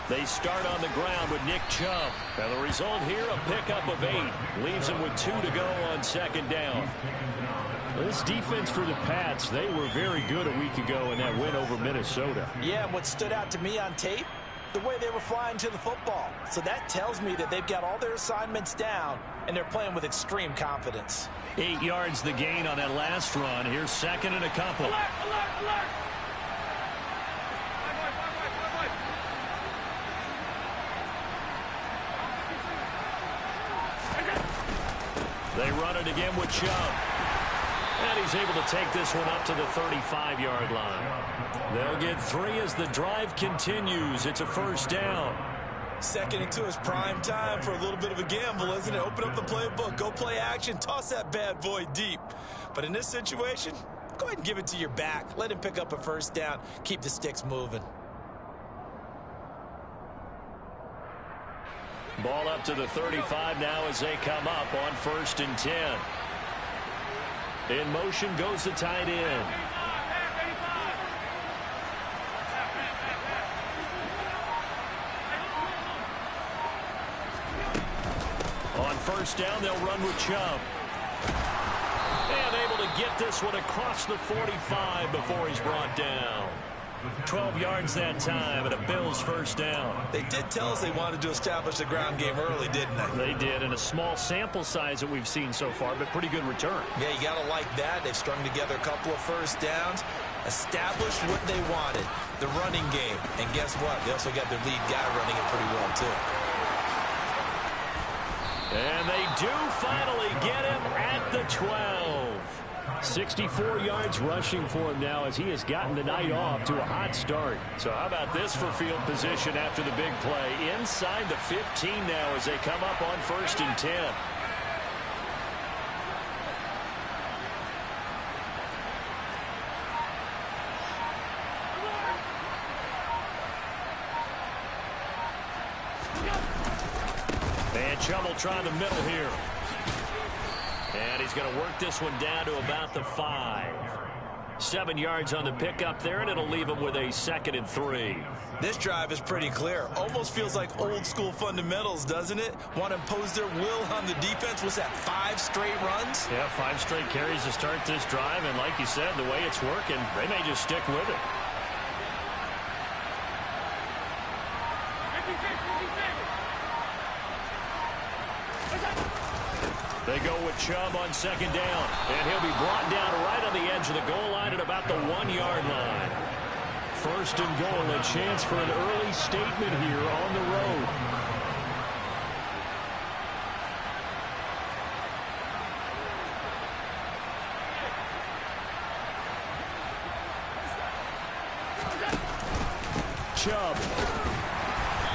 They start on the ground with Nick Chubb. And the result here, a pickup of 8. Leaves him with 2 to go on second down. This defense for the Pats, they were very good a week ago in that win over Minnesota. Yeah, and what stood out to me on tape, the way they were flying to the football. So that tells me that they've got all their assignments down, and they're playing with extreme confidence. 8 yards the gain on that last run. Here's second and a couple. Alert, alert, alert. They run it again with Chubb. And he's able to take this one up to the 35-yard line. They'll get 3 as the drive continues. It's a first down. 2nd and 2 is prime time for a little bit of a gamble, isn't it? Open up the playbook, go play action, toss that bad boy deep. But in this situation, go ahead and give it to your back. Let him pick up a first down. Keep the sticks moving. Ball up to the 35 now as they come up on 1st and 10. In motion goes the tight end. On 1st down, they'll run with Chubb. And able to get this one across the 45 before he's brought down. 12 yards that time, and a Bills first down. They did tell us they wanted to establish the ground game early, didn't they? They did, in a small sample size that we've seen so far, but pretty good return. Yeah, you got to like that. They've strung together a couple of first downs, established what they wanted, the running game. And guess what? They also got their lead guy running it pretty well, too. And they do finally get him at the 12. 64 yards rushing for him now as he has gotten the night off to a hot start. So how about this for field position after the big play? Inside the 15 now as they come up on 1st and 10. And Chubb will try the middle here. And he's going to work this one down to about the 5. 7 yards on the pickup there, and it'll leave him with a 2nd and 3. This drive is pretty clear. Almost feels like old school fundamentals, doesn't it? Want to impose their will on the defense. Was that 5 straight runs? Yeah, 5 straight carries to start this drive, and like you said, the way it's working, they may just stick with it. They go with Chubb on 2nd down, and he'll be brought down right on the edge of the goal line at about the 1-yard line. 1st and goal, a chance for an early statement here on the road. Chubb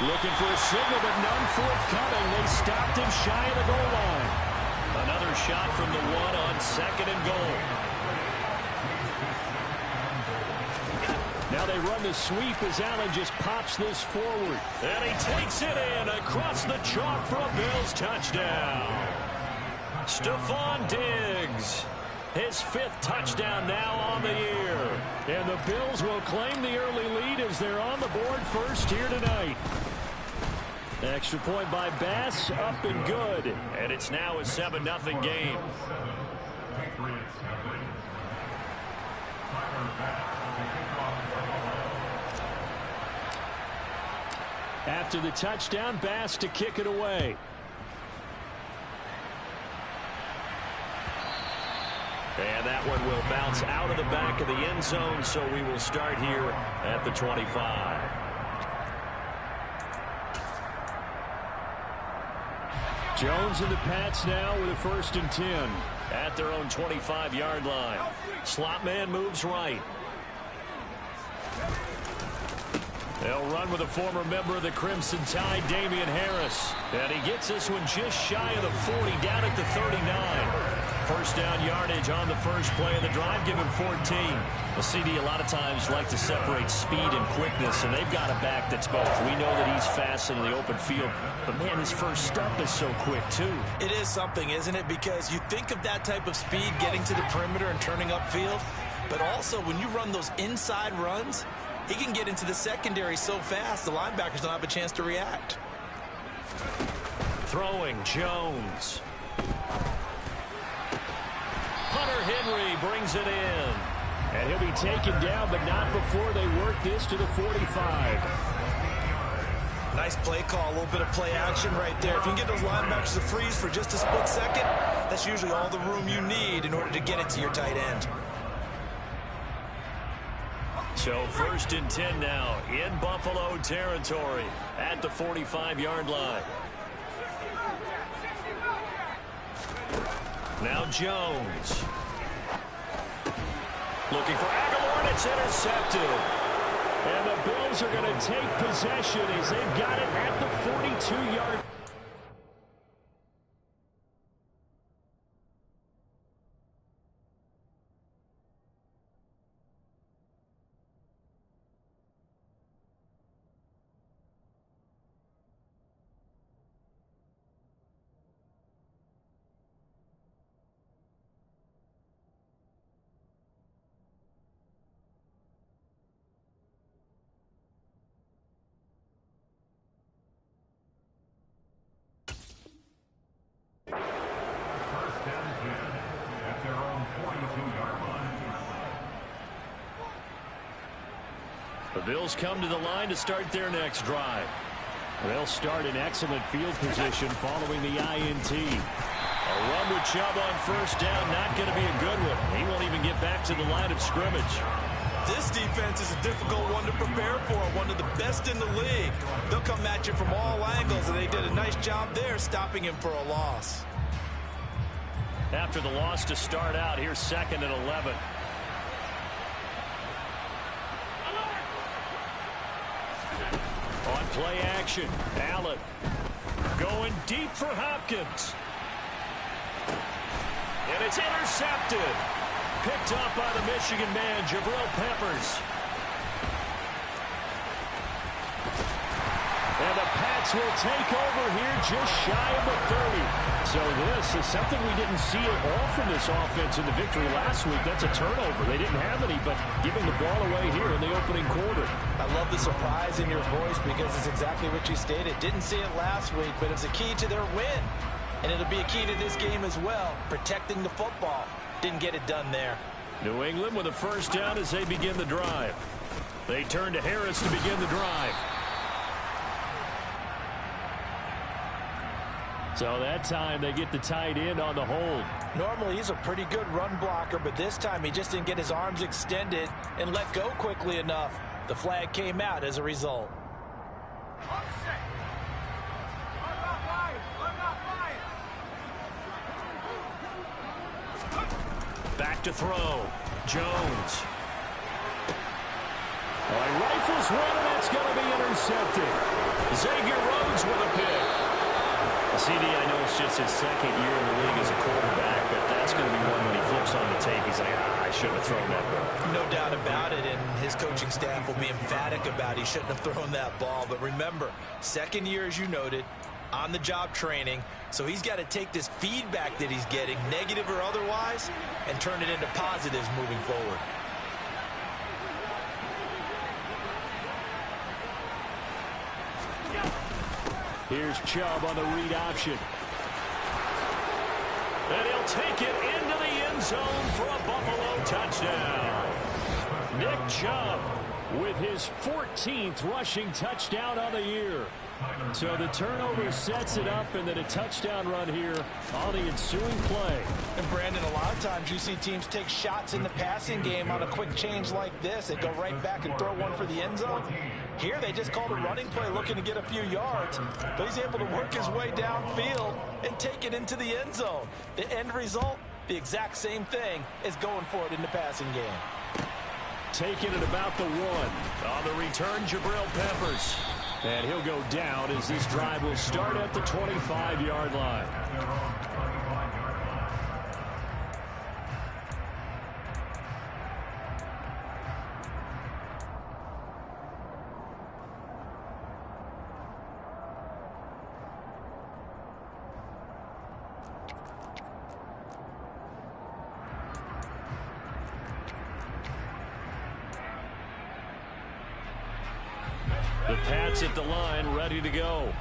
looking for a signal, but none forthcoming. They stopped him shy of the goal line. Another shot from the 1 on 2nd and goal. Now they run the sweep as Allen just pops this forward. And he takes it in across the chalk for a Bills touchdown. Stephon Diggs, his 5th touchdown now on the year. And the Bills will claim the early lead as they're on the board first here tonight. Extra point by Bass, up and good. And it's now a 7-0 game. After the touchdown, Bass to kick it away. And that one will bounce out of the back of the end zone, so we will start here at the 25. Jones and the Pats now with a 1st and 10 at their own 25-yard line. Slot man moves right. They'll run with a former member of the Crimson Tide, Damian Harris. And he gets this one just shy of the 40, down at the 39. First down yardage on the first play of the drive. Give him 14. The CD a lot of times like to separate speed and quickness, and they've got a back that's both. We know that he's fast in the open field, but, man, his first step is so quick, too. It is something, isn't it? Because you think of that type of speed getting to the perimeter and turning upfield, but also when you run those inside runs, he can get into the secondary so fast the linebackers don't have a chance to react. Throwing, Jones. Hunter Henry brings it in. And he'll be taken down, but not before they work this to the 45. Nice play call, a little bit of play action right there. If you can get those linebackers to freeze for just a split second, that's usually all the room you need in order to get it to your tight end. So 1st and 10 now in Buffalo territory at the 45-yard line. Now Jones. Looking for Aguilar, and it's intercepted. And the Bills are going to take possession as they've got it at the 42-yard. The Bills come to the line to start their next drive. They'll start in excellent field position following the INT. A run with Chubb on first down, not going to be a good one. He won't even get back to the line of scrimmage. This defense is a difficult one to prepare for, one of the best in the league. They'll come at you from all angles, and they did a nice job there stopping him for a loss. After the loss to start out, here's 2nd and 11. On play action, Allen going deep for Hopkins. And it's intercepted. Picked up by the Michigan man, Jabril Peppers. And the Pats will take over here just shy of the 30. So this is something we didn't see at all from this offense in the victory last week. That's a turnover. They didn't have any, but giving the ball away here in the opening quarter. I love the surprise in your voice because it's exactly what you stated. Didn't see it last week, but it's a key to their win. And it'll be a key to this game as well, protecting the football. Didn't get it done there. New England with a first down as they begin the drive. They turn to Harris to begin the drive. So that time they get the tight end on the hold. Normally he's a pretty good run blocker, but this time he just didn't get his arms extended and let go quickly enough. The flag came out as a result. Back to throw. Jones. He rifles one, and that's going to be intercepted. Xavier Rhodes with a pick. CD, I know it's just his 2nd year in the league as a quarterback, but that's going to be one when he flips on the tape. He's like, I shouldn't have thrown that ball. No doubt about it, and his coaching staff will be emphatic about he shouldn't have thrown that ball. But remember, 2nd year, as you noted, on-the-job training, so he's got to take this feedback that he's getting, negative or otherwise, and turn it into positives moving forward. Here's Chubb on the read option. And he'll take it into the end zone for a Buffalo touchdown. Nick Chubb with his 14th rushing touchdown on the year. So the turnover sets it up, and then a touchdown run here on the ensuing play. And Brandon, a lot of times you see teams take shots in the passing game on a quick change like this. They go right back and throw one for the end zone. Here they just called a running play looking to get a few yards. But he's able to work his way downfield and take it into the end zone. The end result, the exact same thing as going for it in the passing game. Taking it about the 1. On the return, Jabril Peppers. And he'll go down as this drive will start at the 25-yard line. The Pats at the line, ready to go.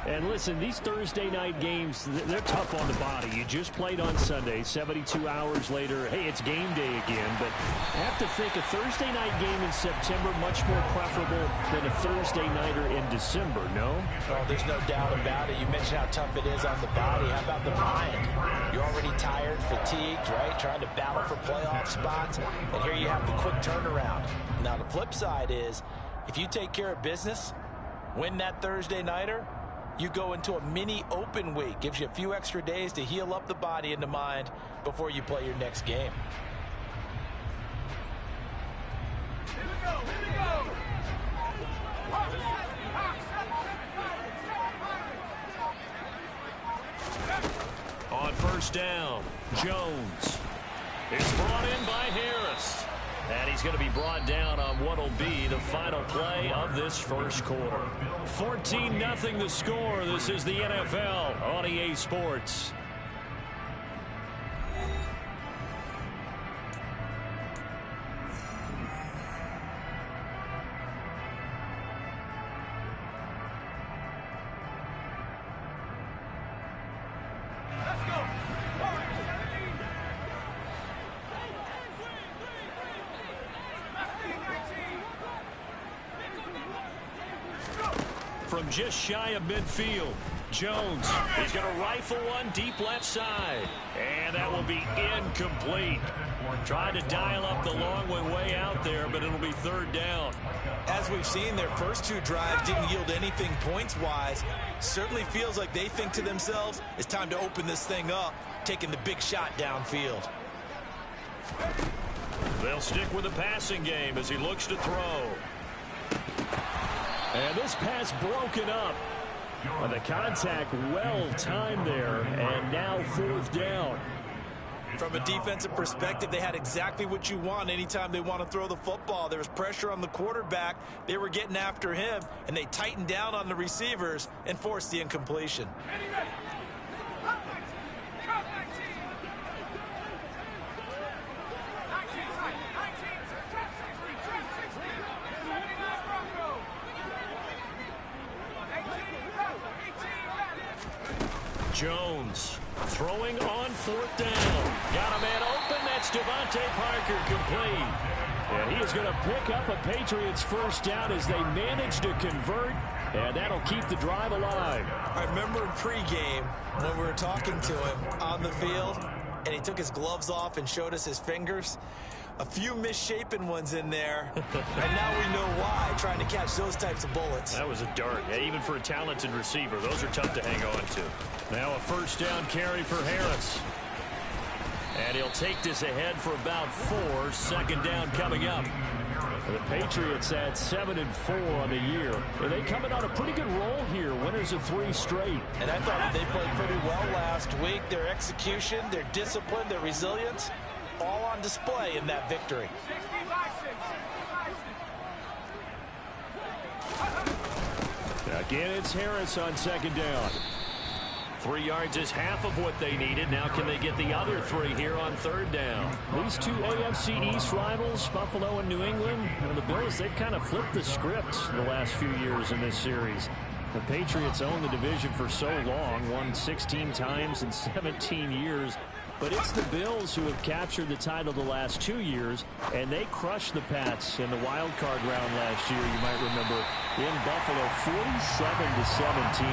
And listen, these Thursday night games, they're tough on the body. You just played on Sunday, 72 hours later. Hey, it's game day again. But I have to think a Thursday night game in September much more preferable than a Thursday nighter in December, no? Oh, there's no doubt about it. You mentioned how tough it is on the body. How about the mind? You're already tired, fatigued, right? Trying to battle for playoff spots. And here you have the quick turnaround. Now, the flip side is, if you take care of business, win that Thursday nighter, you go into a mini open week. Gives you a few extra days to heal up the body and the mind before you play your next game. Here we go, here we go. On first down, Jones is brought in by Harris. And he's going to be brought down on what will be the final play of this first quarter. 14-0 the score. This is the NFL on EA Sports. From just shy of midfield, Jones is going to rifle one deep left side. And that will be incomplete. Trying to dial up the long way out there, but it'll be third down. As we've seen, their first two drives didn't yield anything points-wise. Certainly feels like they think to themselves, it's time to open this thing up, taking the big shot downfield. They'll stick with the passing game as he looks to throw. And this pass broken up. And the contact well timed there. And now fourth down. From a defensive perspective, they had exactly what you want anytime they want to throw the football. There was pressure on the quarterback. They were getting after him, and they tightened down on the receivers and forced the incompletion. Jones throwing on fourth down. Got a man open. That's Devontae Parker complete. And he is going to pick up a Patriots first down as they manage to convert. And that'll keep the drive alive. I remember in pregame when we were talking to him on the field, and he took his gloves off and showed us his fingers. A few misshapen ones in there, and now we know why, trying to catch those types of bullets. That was a dart. Yeah, even for a talented receiver, those are tough to hang on to. Now a first down carry for Harris. And he'll take this ahead for about 4. Second down coming up. The Patriots at 7-4 on the year. And they coming on a pretty good roll here. Winners of 3 straight. And I thought they played pretty well last week. Their execution, their discipline, their resilience, all on display in that victory. Again, it's Harris on second down. 3 yards is half of what they needed. Now can they get the other 3 here on third down? These two AFC East rivals, Buffalo and New England, and the Bills, they've kind of flipped the script the last few years in this series. The Patriots owned the division for so long, won 16 times in 17 years. But it's the Bills who have captured the title the last 2 years, and they crushed the Pats in the wild card round last year, you might remember, in Buffalo, 47-17.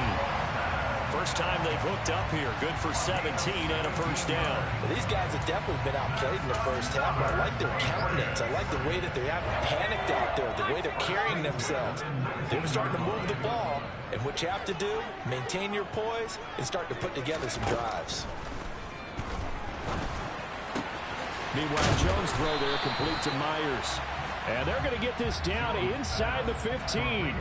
First time they've hooked up here. Good for 17 and a first down. Well, these guys have definitely been outplayed in the first half, but I like their countenance. I like the way that they haven't panicked out there, the way they're carrying themselves. They were starting to move the ball, and what you have to do, maintain your poise and start to put together some drives. Meanwhile, Jones' throw there complete to Myers. And they're going to get this down inside the 15.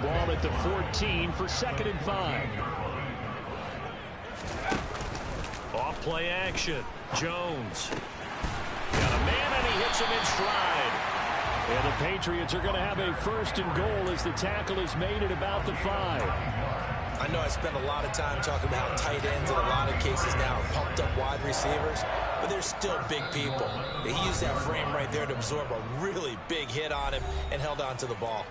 Ball at the 14 for 2nd and 5. Off play action. Jones. Got a man and he hits him in stride. And the Patriots are going to have a 1st and goal as the tackle is made at about the 5. I know I spent a lot of time talking about how tight ends in a lot of cases now are pumped up wide receivers. but they're still big people. He used that frame right there to absorb a really big hit on him and held on to the ball.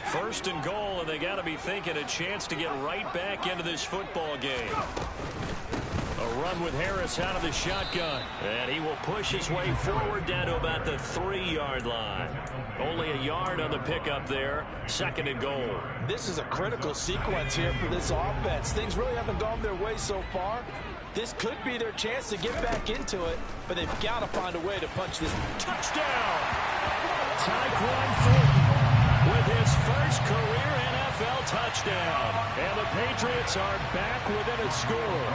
First and goal, and they got to be thinking a chance to get right back into this football game. A run with Harris out of the shotgun, and he will push his way forward down to about the 3-yard line. Only a yard on the pickup there. Second and goal. This is a critical sequence here for this offense. Things really haven't gone their way so far. This could be their chance to get back into it, but they've got to find a way to punch this. Touchdown! Tyquan Thornton with his first career NFL touchdown. And the Patriots are back within a score.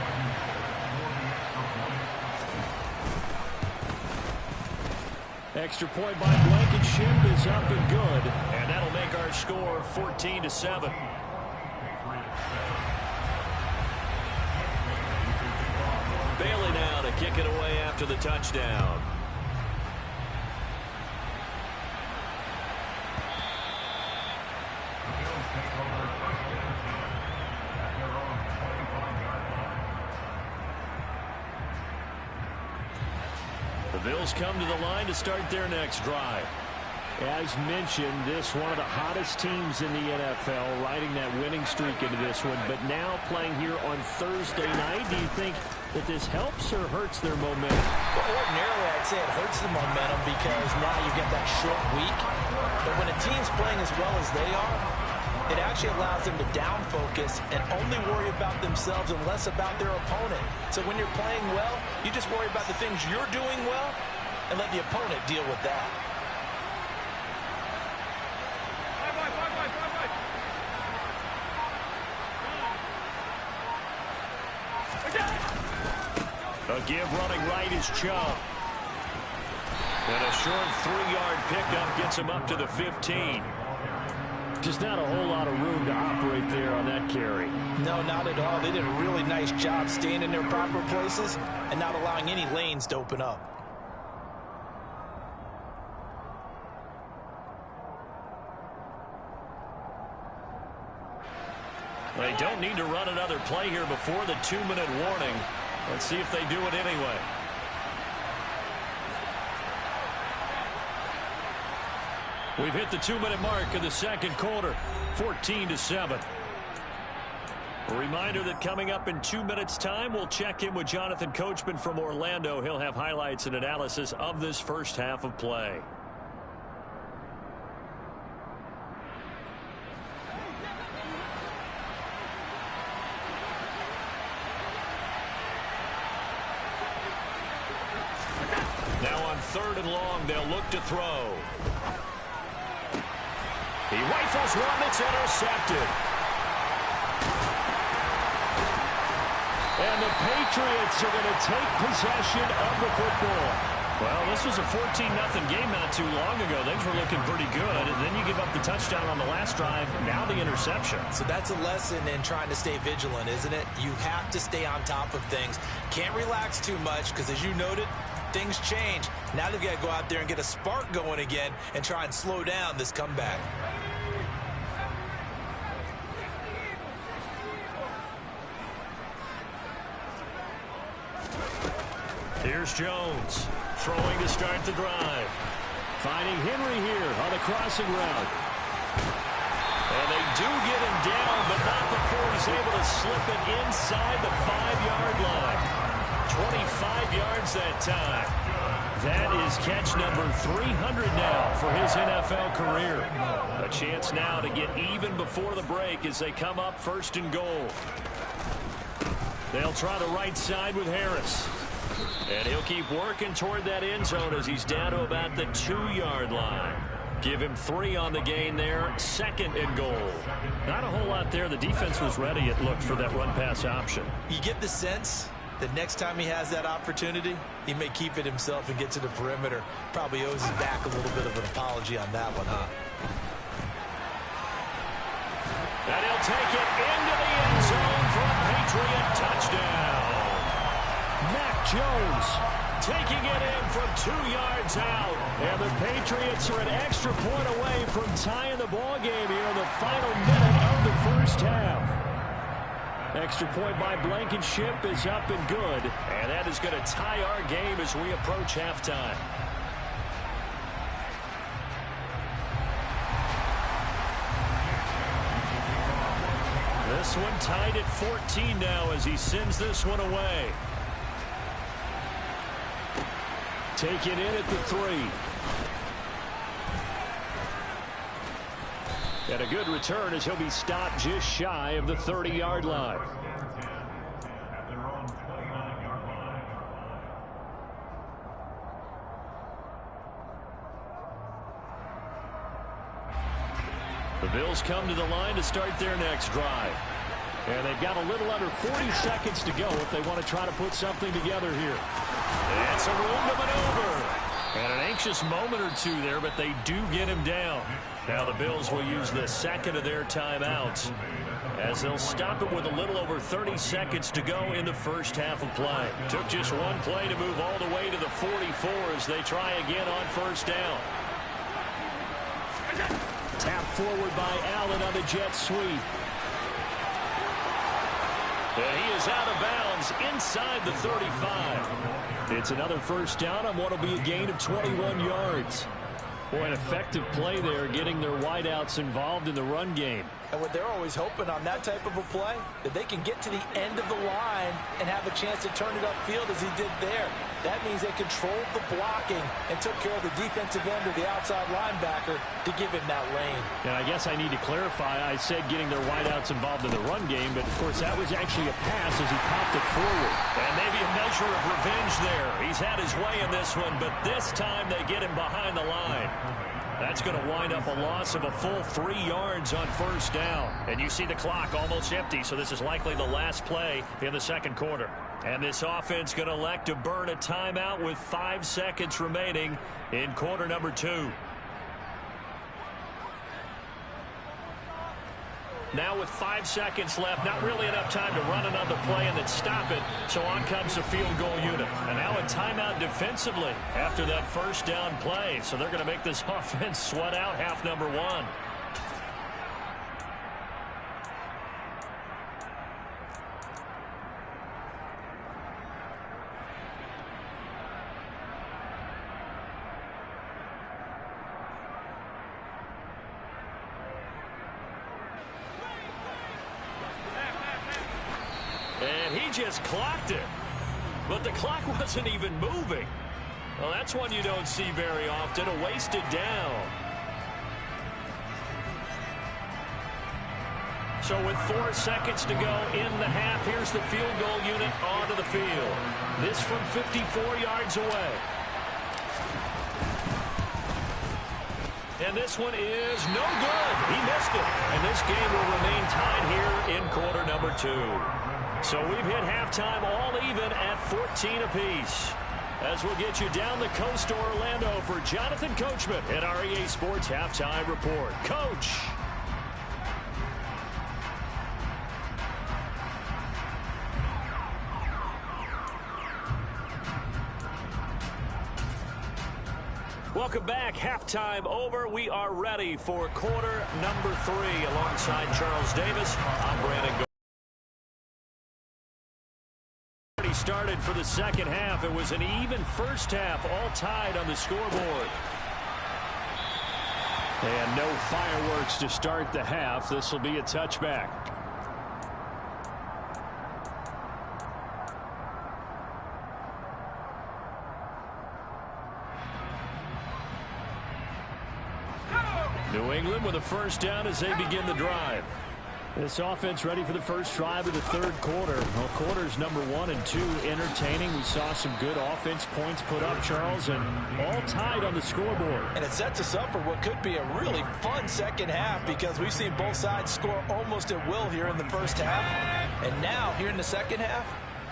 Extra point by Blankenship is up and good. And that'll make our score 14-7. Bailey now to kick it away after the touchdown. The Bills come to the line to start their next drive. As mentioned, this one of the hottest teams in the NFL, riding that winning streak into this one, but now playing here on Thursday night. Do you think that this helps or hurts their momentum? Well, ordinarily, I'd say it hurts the momentum because now you get that short week. But when a team's playing as well as they are, it actually allows them to down focus and only worry about themselves and less about their opponent. So when you're playing well, you just worry about the things you're doing well and let the opponent deal with that. A give running right is Chubb. And a short 3-yard pickup gets him up to the 15. Just not a whole lot of room to operate there on that carry. No, not at all. They did a really nice job staying in their proper places and not allowing any lanes to open up. They don't need to run another play here before the 2-minute warning. Let's see if they do it anyway. We've hit the 2-minute mark of the second quarter, 14-7. A reminder that coming up in 2 minutes' time, we'll check in with Jonathan Coachman from Orlando. He'll have highlights and analysis of this first half of play. Now on 3rd and long, they'll look to throw. He rifles one that's intercepted. And the Patriots are going to take possession of the football. Well, this was a 14-0 game not too long ago. Things were looking pretty good. And then you give up the touchdown on the last drive. Now the interception. So that's a lesson in trying to stay vigilant, isn't it? You have to stay on top of things. Can't relax too much because, as you noted, things change. Now they've got to go out there and get a spark going again and try and slow down this comeback. Here's Jones, throwing to start the drive. Finding Henry here on the crossing route. And they do get him down, but not before he's able to slip it inside the 5-yard line. 25 yards that time. That is catch number 300 now for his NFL career. A chance now to get even before the break as they come up 1st and goal. They'll try the right side with Harris. And he'll keep working toward that end zone as he's down to about the 2-yard line. Give him 3 on the gain there. 2nd and goal. Not a whole lot there. The defense was ready, it looked, for that run-pass option. You get the sense that next time he has that opportunity, he may keep it himself and get to the perimeter. Probably owes his back a little bit of an apology on that one, huh? And he'll take it into the end zone for a Patriot touchdown. Mac Jones taking it in from 2 yards out. And the Patriots are an extra point away from tying the ball game here in the final minute of the first half. Extra point by Blankenship is up and good. And that is going to tie our game as we approach halftime. This one tied at 14 now as he sends this one away. Taken in at the 3. And a good return as he'll be stopped just shy of the 30-yard line. The Bills come to the line to start their next drive. And they've got a little under 40 seconds to go if they want to try to put something together here. It's a room to maneuver. And an anxious moment or two there, but they do get him down. Now the Bills will use the second of their timeouts as they'll stop it with a little over 30 seconds to go in the first half of play. Took just one play to move all the way to the 44 as they try again on first down. Tap forward by Allen on the jet sweep. And he is out of bounds inside the 35. It's another first down on what will be a gain of 21 yards. Boy, an effective play there, getting their wideouts involved in the run game. And what they're always hoping on that type of a play, that they can get to the end of the line and have a chance to turn it upfield as he did there. That means they controlled the blocking and took care of the defensive end or the outside linebacker to give him that lane. And I guess I need to clarify, I said getting their wideouts involved in the run game, but of course that was actually a pass as he popped it forward. And maybe a measure of revenge there. He's had his way in this one, but this time they get him behind the line. That's going to wind up a loss of a full 3 yards on first down. And you see the clock almost empty, so this is likely the last play in the second quarter. And this offense going to elect to burn a timeout with 5 seconds remaining in quarter number 2. Now with 5 seconds left, not really enough time to run another play and then stop it. So on comes the field goal unit. And now a timeout defensively after that first down play. So they're going to make this offense sweat out half number 1. And he just clocked it. But the clock wasn't even moving. Well, that's one you don't see very often, a wasted down. So with 4 seconds to go in the half, here's the field goal unit onto the field. This from 54 yards away. And this one is no good. He missed it. And this game will remain tied here in quarter number 2. So we've hit halftime all even at 14 apiece. As we'll get you down the coast to Orlando for Jonathan Coachman at our EA Sports Halftime Report. Coach. Welcome back. Halftime over. We are ready for quarter number 3 alongside Charles Davis. I'm Brandon Go. Started for the second half. It was an even first half, all tied on the scoreboard. And no fireworks to start the half. This will be a touchback. New England with a first down as they begin the drive. This offense ready for the first drive of the third quarter. Well, quarters number 1 and 2 entertaining. We saw some good offense points put up, Charles, and all tied on the scoreboard. And it sets us up for what could be a really fun second half because we've seen both sides score almost at will here in the first half. And now, here in the second half,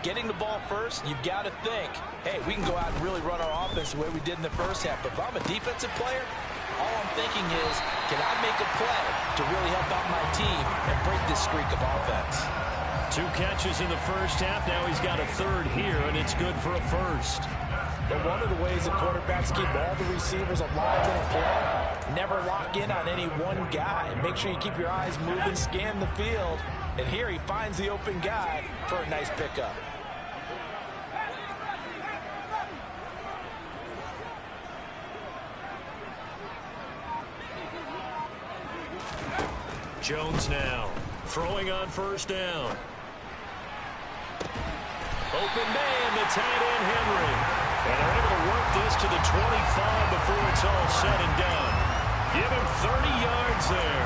getting the ball first, you've got to think, hey, we can go out and really run our offense the way we did in the first half. But if I'm a defensive player, all I'm thinking is, can I make a play to really help out my team and break this streak of offense? 2 catches in the first half. Now he's got a third here, and it's good for a first. But one of the ways the quarterbacks keep all the receivers alive in a play, never lock in on any one guy. Make sure you keep your eyes moving, scan the field. And here he finds the open guy for a nice pickup. Jones now throwing on first down. Open man to tight end Henry. And they're able to work this to the 25 before it's all said and done. Give him 30 yards there.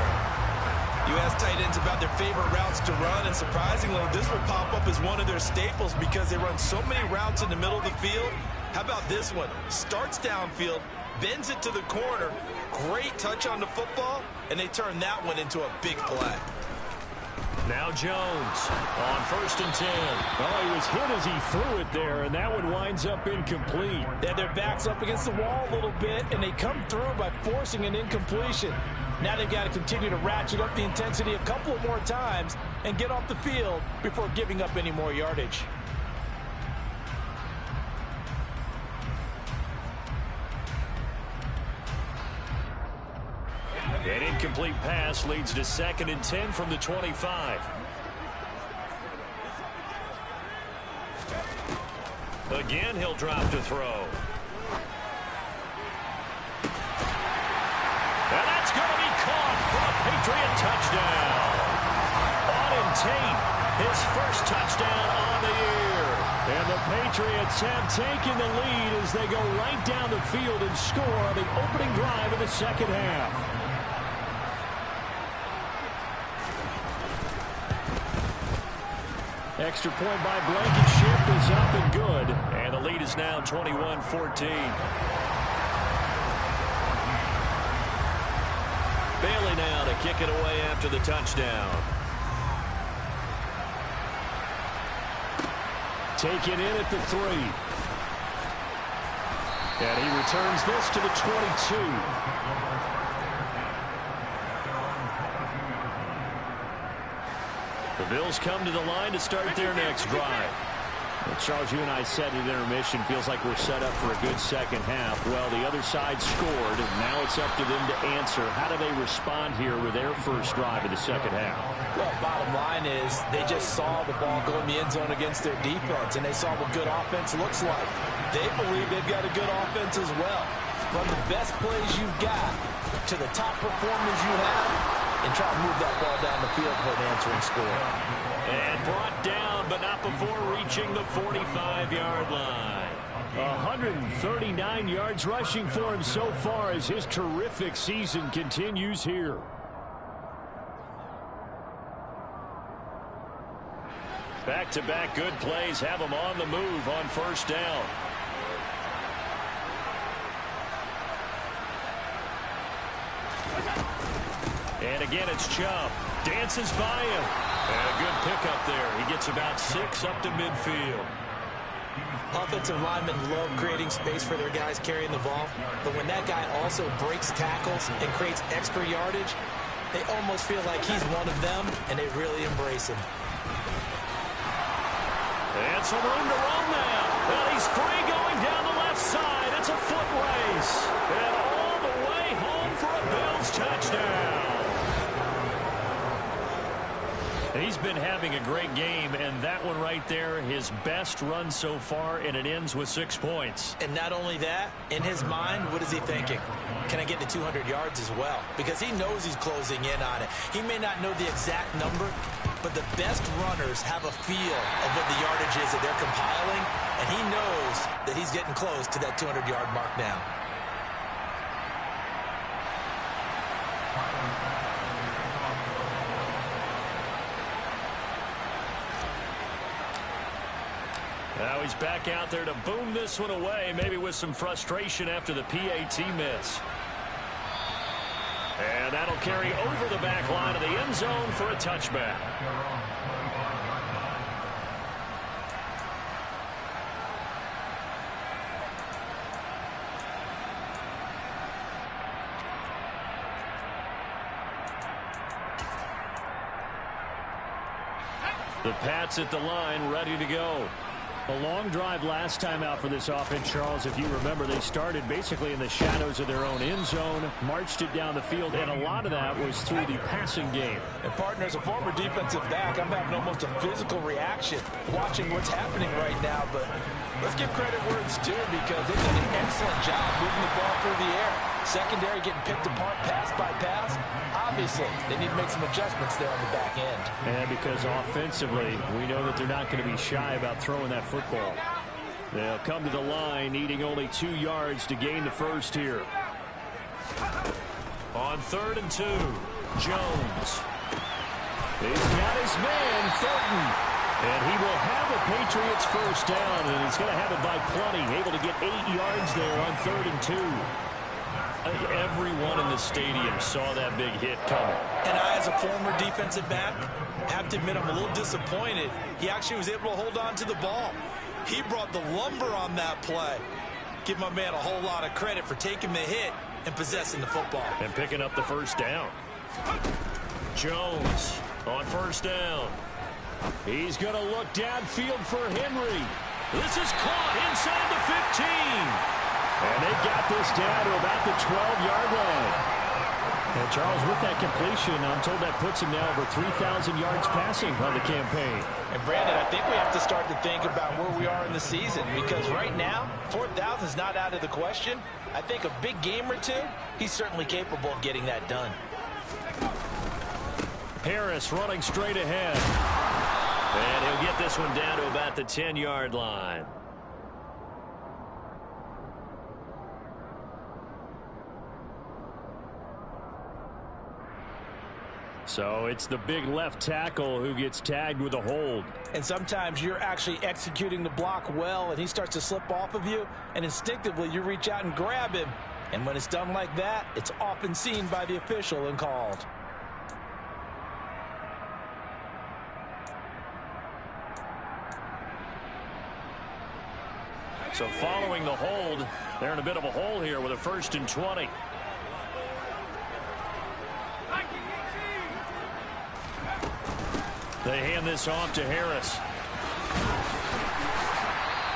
You ask tight ends about their favorite routes to run, and surprisingly, this will pop up as one of their staples because they run so many routes in the middle of the field. How about this one? Starts downfield, bends it to the corner, great touch on the football, and they turn that one into a big play. Now Jones on first and 10. Oh, he was hit as he threw it there, and that one winds up incomplete. Yeah, their back's up against the wall a little bit, and they come through by forcing an incompletion. Now they've got to continue to ratchet up the intensity a couple more times and get off the field before giving up any more yardage. An incomplete pass leads to second and 10 from the 25. Again, he'll drop to throw. And that's going to be caught for a Patriot touchdown. Auden Tate, his first touchdown on the year. And the Patriots have taken the lead as they go right down the field and score on the opening drive of the second half. Extra point by Blankenship is up and good. And the lead is now 21-14. Bailey now to kick it away after the touchdown. Taken in at the 3. And he returns this to the 22. The Bills come to the line to start their next drive. Well, Charles, you and I said at intermission, feels like we're set up for a good second half. Well, the other side scored, and now it's up to them to answer. How do they respond here with their first drive of the second half? Well, bottom line is they just saw the ball go in the end zone against their defense, and they saw what good offense looks like. They believe they've got a good offense as well. Run the best plays you've got to the top performers you have, and try to move that ball down the field for an answering score. And brought down, but not before reaching the 45-yard line. 139 yards rushing for him so far as his terrific season continues here. Back-to-back good plays have him on the move on first down. And again, it's Chubb. Dances by him. And a good pickup there. He gets about 6 up to midfield. Offensive linemen love creating space for their guys carrying the ball. But when that guy also breaks tackles and creates extra yardage, they almost feel like he's one of them, and they really embrace him. And some room to run now. And he's free going down the left side. It's a foot race. And all the way home for a Bills touchdown. He's been having a great game, and that one right there, his best run so far, and it ends with 6 points. And not only that, in his mind, what is he thinking? Can I get to 200 yards as well? Because he knows he's closing in on it. He may not know the exact number, but the best runners have a feel of what the yardage is that they're compiling, and he knows that he's getting close to that 200-yard mark now. Now he's back out there to boom this one away, maybe with some frustration after the PAT miss. And that'll carry over the back line of the end zone for a touchback. The Pats at the line, ready to go. A long drive last time out for this offense, Charles. If you remember, they started basically in the shadows of their own end zone, marched it down the field, and a lot of that was through the passing game. And, partner, as a former defensive back, I'm having almost a physical reaction watching what's happening right now. But let's give credit where it's due because they did an excellent job moving the ball through the air. Secondary getting picked apart pass by pass. Obviously, they need to make some adjustments there on the back end. And because offensively, we know that they're not going to be shy about throwing that football. They'll come to the line, needing only 2 yards to gain the first here. On 3rd and 2, Jones. He's got his man, Thornton. And he will have the Patriots first down, and he's going to have it by plenty. Able to get 8 yards there on 3rd and 2. Everyone in the stadium saw that big hit coming. And I, as a former defensive back, have to admit I'm a little disappointed. He actually was able to hold on to the ball. He brought the lumber on that play. Give my man a whole lot of credit for taking the hit and possessing the football. And picking up the first down. Jones on first down. He's going to look downfield for Henry. This is caught inside the 15. And they've got this down to about the 12-yard line. And Charles, with that completion, I'm told that puts him now over 3,000 yards passing on the campaign. And Brandon, I think we have to start to think about where we are in the season because right now, 4,000 is not out of the question. I think a big game or two, he's certainly capable of getting that done. Harris running straight ahead. And he'll get this one down to about the 10-yard line. So it's the big left tackle who gets tagged with a hold. And sometimes you're actually executing the block well, and he starts to slip off of you, and instinctively you reach out and grab him. And when it's done like that, it's often seen by the official and called. So following the hold, they're in a bit of a hole here with a 1st and 20. They hand this off to Harris.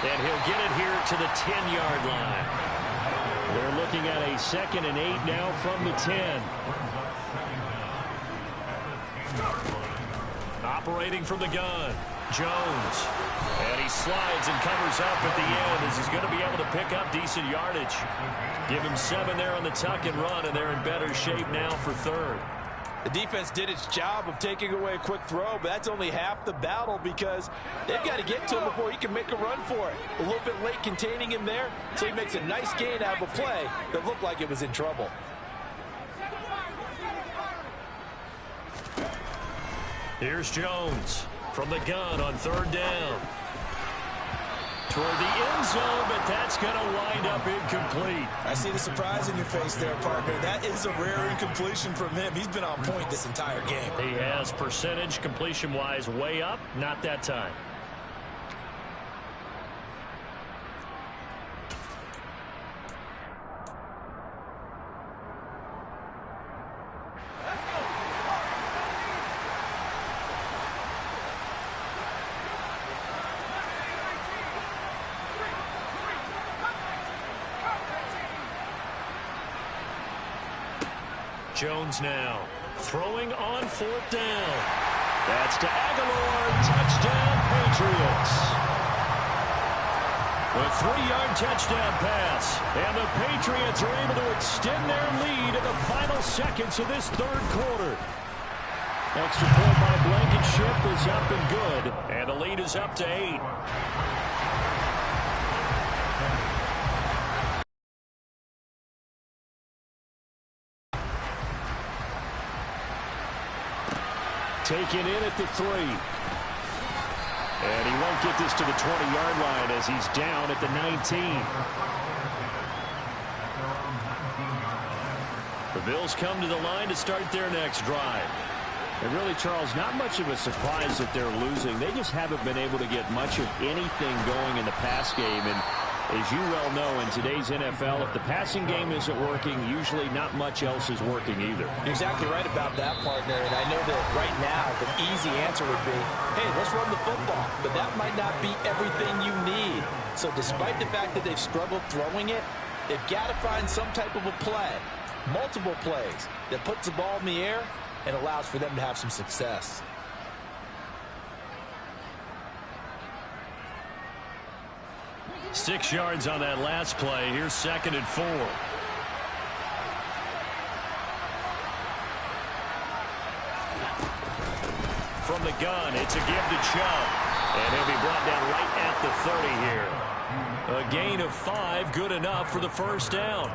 And he'll get it here to the 10-yard line. They're looking at a 2nd and 8 now from the 10. Operating from the gun, Jones. And he slides and covers up at the end as he's going to be able to pick up decent yardage. Give him 7 there on the tuck and run, and they're in better shape now for 3rd. The defense did its job of taking away a quick throw, but that's only half the battle because they've got to get to him before he can make a run for it. A little bit late containing him there, so he makes a nice gain out of a play that looked like it was in trouble. Here's Jones from the gun on 3rd down. Toward the end zone, but that's going to wind up incomplete. I see the surprise in your face there, partner. That is a rare incompletion from him. He's been on point this entire game. He has percentage completion-wise way up, not that time. Jones now throwing on 4th down. That's to Aguilar. Touchdown, Patriots. A 3-yard touchdown pass. And the Patriots are able to extend their lead in the final seconds of this 3rd quarter. Extra point by Blankenship is up and good. And the lead is up to 8. Taken in at the 3. And he won't get this to the 20-yard line as he's down at the 19. The Bills come to the line to start their next drive. And really, Charles, not much of a surprise that they're losing. They just haven't been able to get much of anything going in the pass game. And As you well know, in today's NFL, if the passing game isn't working, usually not much else is working either. You're exactly right about that, partner. And I know that right now the easy answer would be, hey, let's run the football. But that might not be everything you need. So despite the fact that they've struggled throwing it, they've got to find some type of a play, multiple plays, that puts the ball in the air and allows for them to have some success. Six yards on that last play. Here's 2nd and 4. From the gun, it's a give to Chubb. And he'll be brought down right at the 30 here. A gain of 5, good enough for the first down.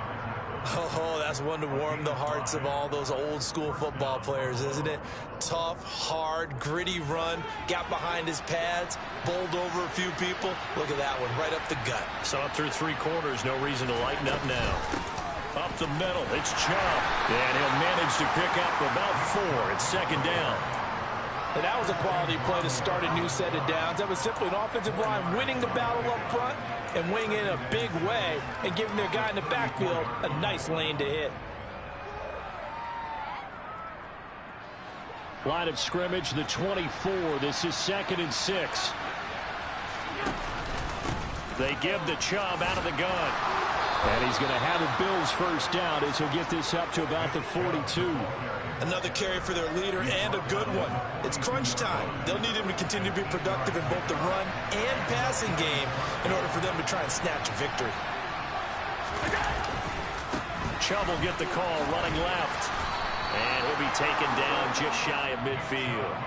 Oh, that's one to warm the hearts of all those old school football players, isn't it? Tough, hard, gritty run, got behind his pads, bowled over a few people. Look at that one, right up the gut. So up through 3 quarters, no reason to lighten up now. Up the middle, it's Chubb. And he'll manage to pick up about 4. It's 2nd down. And that was a quality play to start a new set of downs. That was simply an offensive line winning the battle up front and winning in a big way and giving their guy in the backfield a nice lane to hit. Line of scrimmage, the 24. This is 2nd and 6. They give the Chubb out of the gun. And he's going to have a Bills first down as he'll get this up to about the 42. Another carry for their leader and a good one. It's crunch time. They'll need him to continue to be productive in both the run and passing game in order for them to try and snatch a victory. Chubb will get the call running left. And he'll be taken down just shy of midfield.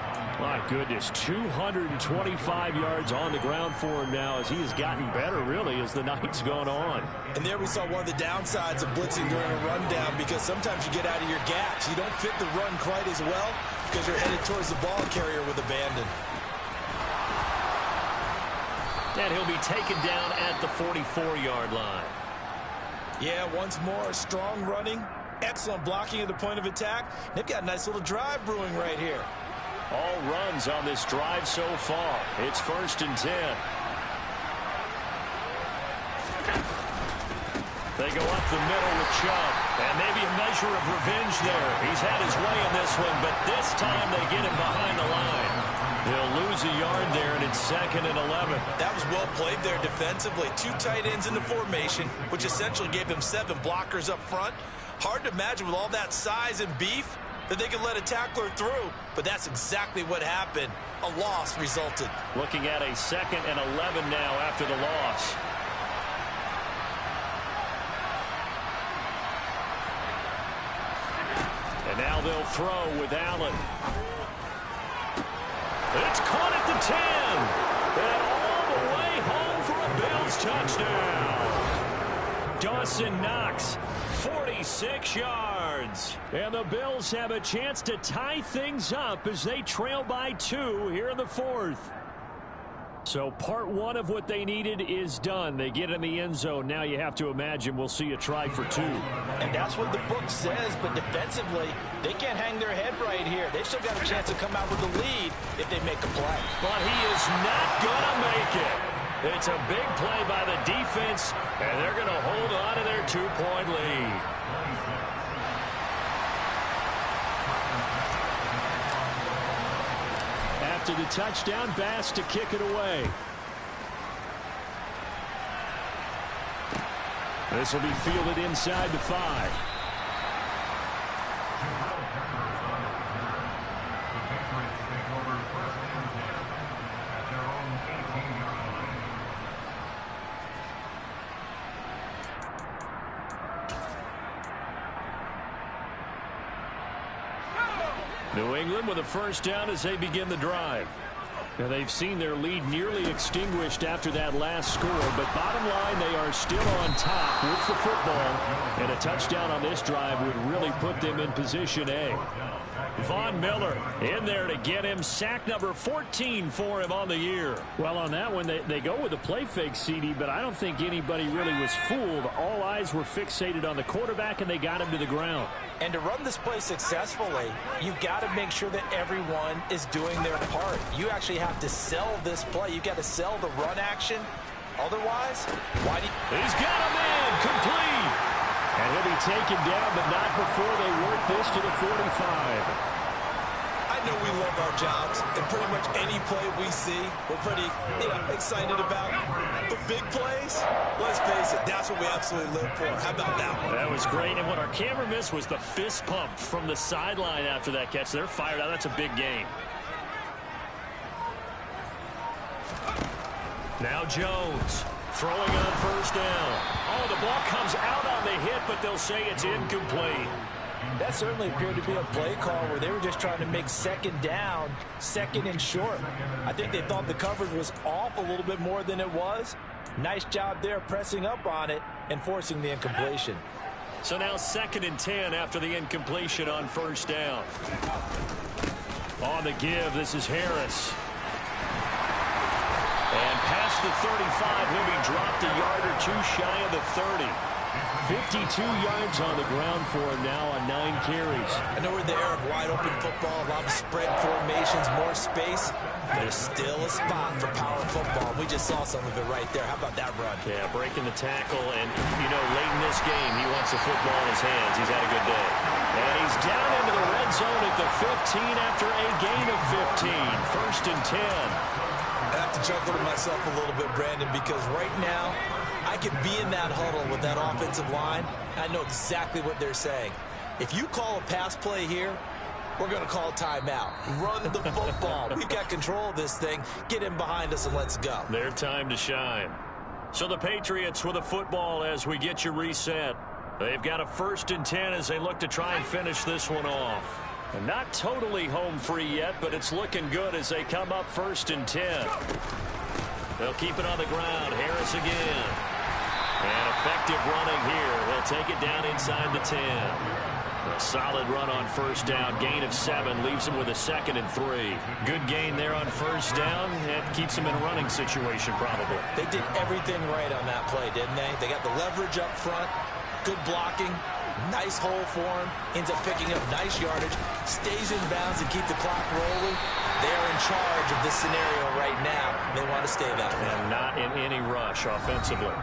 My goodness, 225 yards on the ground for him now as he has gotten better, really, as the night's gone on. And there we saw one of the downsides of blitzing during a rundown, because sometimes you get out of your gaps. You don't fit the run quite as well because you're headed towards the ball carrier with abandon. And he'll be taken down at the 44-yard line. Yeah, once more, strong running, excellent blocking at the point of attack. They've got a nice little drive brewing right here. All runs on this drive so far. It's 1st and 10. They go up the middle with Chubb. And maybe a measure of revenge there. He's had his way in this one, but this time they get him behind the line. They'll lose a yard there, and it's 2nd and 11. That was well played there defensively. 2 tight ends in the formation, which essentially gave them 7 blockers up front. Hard to imagine with all that size and beef that they could let a tackler through, but that's exactly what happened. A loss resulted. Looking at a 2nd and 11 now after the loss. And now they'll throw with Allen. It's caught at the 10. And all the way home for a Bills touchdown. Dawson Knox, 46 yards. And the Bills have a chance to tie things up as they trail by 2 here in the 4th. So part 1 of what they needed is done. They get in the end zone. Now you have to imagine we'll see a try for 2. And that's what the book says, but defensively, they can't hang their head right here. They've still got a chance to come out with the lead if they make a play. But he is not going to make it. It's a big play by the defense, and they're going to hold on to their 2-point lead. After the touchdown, Bass to kick it away. This will be fielded inside the 5. New England with a first down as they begin the drive. Now they've seen their lead nearly extinguished after that last score, but bottom line, they are still on top with the football, and a touchdown on this drive would really put them in position A. Von Miller in there to get him. Sack number 14 for him on the year. Well, on that one, they go with a play fake, CD, but I don't think anybody really was fooled. All eyes were fixated on the quarterback, and they got him to the ground. And to run this play successfully, you've got to make sure that everyone is doing their part. You actually have to sell this play. You've got to sell the run action Otherwise, why do you... He's got a man complete. And he'll be taken down, but not before they work this to the 45. I know we love our jobs, and pretty much any play we see, we're pretty, excited about. But big plays, let's face it, that's what we absolutely live for. How about that one? That was great, and what our camera missed was the fist pump from the sideline after that catch. They're fired out. That's a big game. Now Jones throwing on first down. Oh, the ball comes out on the hit, but they'll say it's incomplete. That certainly appeared to be a play call where they were just trying to make second down, second and short. I think they thought the coverage was off a little bit more than it was. Nice job there pressing up on it and forcing the incompletion. So now 2nd and 10 after the incompletion on first down. On the give, this is Harris. And past the 35, he'll be dropped a yard or two shy of the 30. 52 yards on the ground for him now on 9 carries. I know we're in the era of wide-open football, a lot of spread formations, more space. There's still a spot for power football. We just saw some of it right there. How about that run? Yeah, breaking the tackle, and, late in this game, he wants the football in his hands. He's had a good day. And he's down into the red zone at the 15 after a gain of 15. 1st and 10. I have to chuckle to myself a little bit, Brandon, because right now, I could be in that huddle with that offensive line. I know exactly what they're saying. If you call a pass play here, we're going to call timeout. Run the football. We've got control of this thing. Get in behind us and let's go. Their time to shine. So the Patriots with a football as we get you reset. They've got a 1st and 10 as they look to try and finish this one off. And not totally home free yet, but it's looking good as they come up 1st and 10. They'll keep it on the ground. Harris again. And effective running here. He'll take it down inside the 10. A solid run on first down. Gain of 7 leaves him with a 2nd and 3. Good gain there on first down. It keeps him in a running situation probably. They did everything right on that play, didn't they? They got the leverage up front. Good blocking. Nice hole for him. Ends up picking up nice yardage. Stays in bounds and keep the clock rolling. They are in charge of this scenario right now. They want to stay that way. And not in any rush offensively.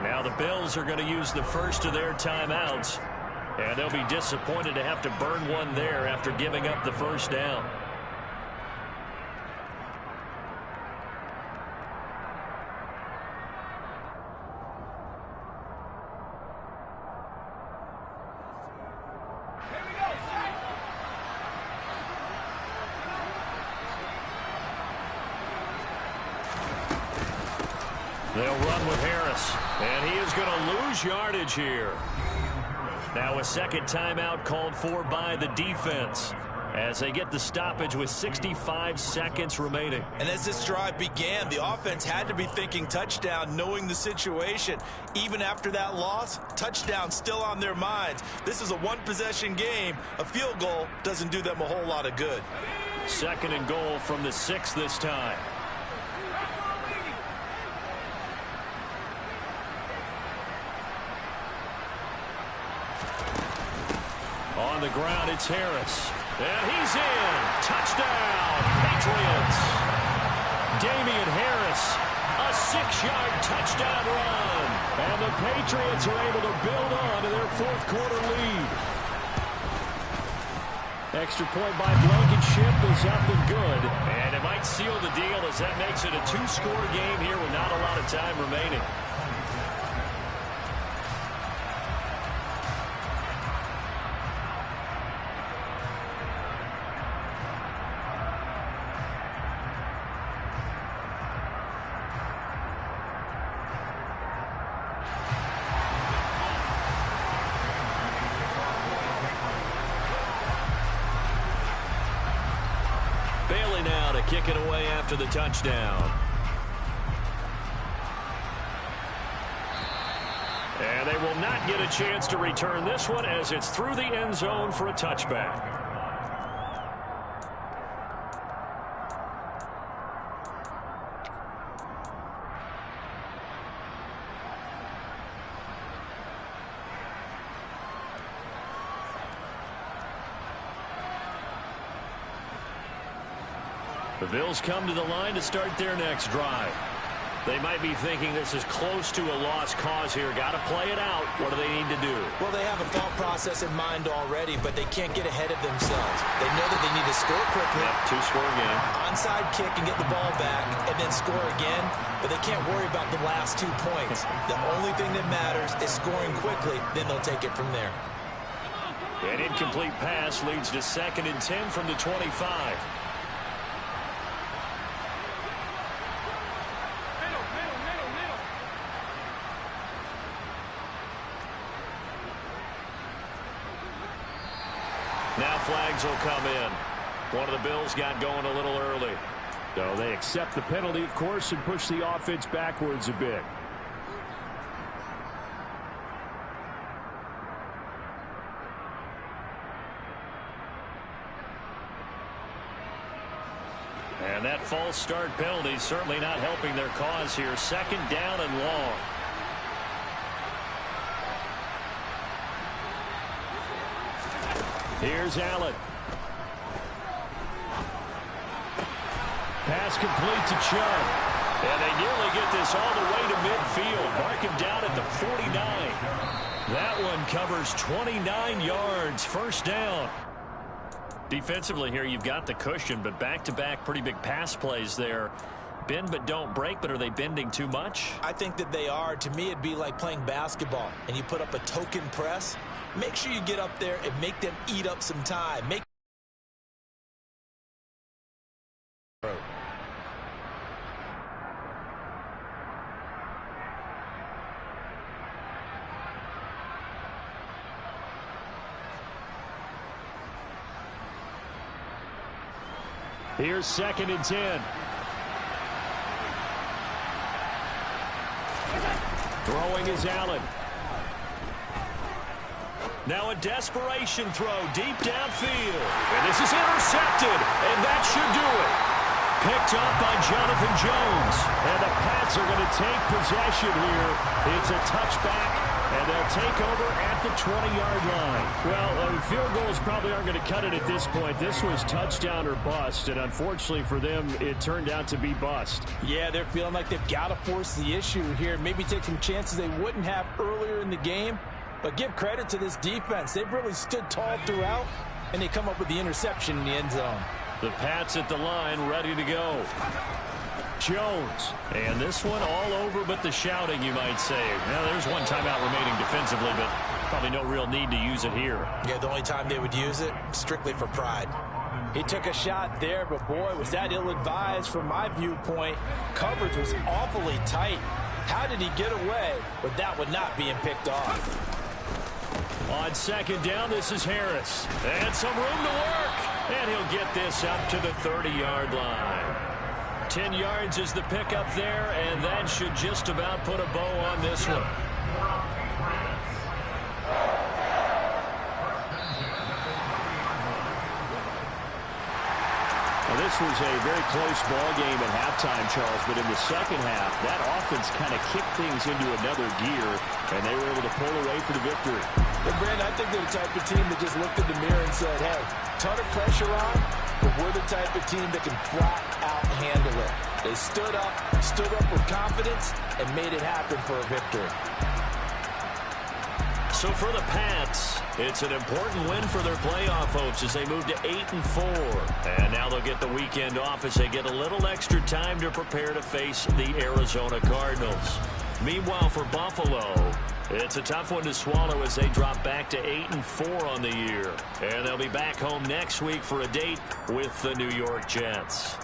Now the Bills are going to use the first of their timeouts. And they'll be disappointed to have to burn one there after giving up the first down. They'll run with Harris, and he is going to lose yardage here. Now a second timeout called for by the defense as they get the stoppage with 65 seconds remaining. And as this drive began, the offense had to be thinking touchdown, knowing the situation. Even after that loss, touchdown still on their minds. This is a one-possession game. A field goal doesn't do them a whole lot of good. 2nd and goal from the 6 this time. On the ground, it's Harris. And he's in. Touchdown, Patriots. Damian Harris, a 6-yard touchdown run. And the Patriots are able to build on to their 4th quarter lead. Extra point by Blankenship is up and good. And it might seal the deal as that makes it a 2-score game here with not a lot of time remaining. Bailey now to kick it away after the touchdown. And they will not get a chance to return this one as it's through the end zone for a touchback. The Bills come to the line to start their next drive. They might be thinking this is close to a lost cause here. Got to play it out. What do they need to do? Well, they have a thought process in mind already, but they can't get ahead of themselves. They know that they need to score quickly. Yep, to score again. Onside kick and get the ball back, and then score again. But they can't worry about the last 2 points. The only thing that matters is scoring quickly. Then they'll take it from there. An incomplete pass leads to 2nd and 10 from the 25. Now flags will come in. One of the Bills got going a little early. So they accept the penalty, of course, and push the offense backwards a bit. And that false start penalty certainly not helping their cause here. 2nd down and long. Here's Allen. Pass complete to Chubb. And they nearly get this all the way to midfield. Mark him down at the 49. That one covers 29 yards. 1st down. Defensively here, you've got the cushion, but back-to-back pretty big pass plays there. Bend but don't break, but are they bending too much? I think that they are. To me, it'd be like playing basketball, and you put up a token press. Make sure you get up there and make them eat up some time. Here's 2nd and 10. Throwing is Allen. Now a desperation throw deep downfield. And this is intercepted, and that should do it. Picked up by Jonathan Jones. And the Pats are going to take possession here. It's a touchback, and they'll take over at the 20-yard line. Well, field goals probably aren't going to cut it at this point. This was touchdown or bust, and unfortunately for them, it turned out to be bust. Yeah, they're feeling like they've got to force the issue here. Maybe take some chances they wouldn't have earlier in the game. But give credit to this defense. They've really stood tall throughout, and they come up with the interception in the end zone. The Pats at the line, ready to go. Jones. And this one all over but the shouting, you might say. Now, there's one timeout remaining defensively, but probably no real need to use it here. Yeah, the only time they would use it, strictly for pride. He took a shot there, but boy, was that ill-advised from my viewpoint. Coverage was awfully tight. How did he get away with that one not being picked off? On 2nd down, this is Harris. And some room to work. And he'll get this up to the 30-yard line. 10 yards is the pickup there, and that should just about put a bow on this one. Well, this was a very close ball game at halftime, Charles, but in the second half, that offense kind of kicked things into another gear, and they were able to pull away for the victory. But, Brandon, I think they're the type of team that just looked in the mirror and said, hey, ton of pressure on, but we're the type of team that can flat out handle it. They stood up with confidence, and made it happen for a victory. So for the Pats, it's an important win for their playoff hopes as they move to 8-4. And now they'll get the weekend off as they get a little extra time to prepare to face the Arizona Cardinals. Meanwhile, for Buffalo, it's a tough one to swallow as they drop back to 8-4 on the year. And they'll be back home next week for a date with the New York Jets.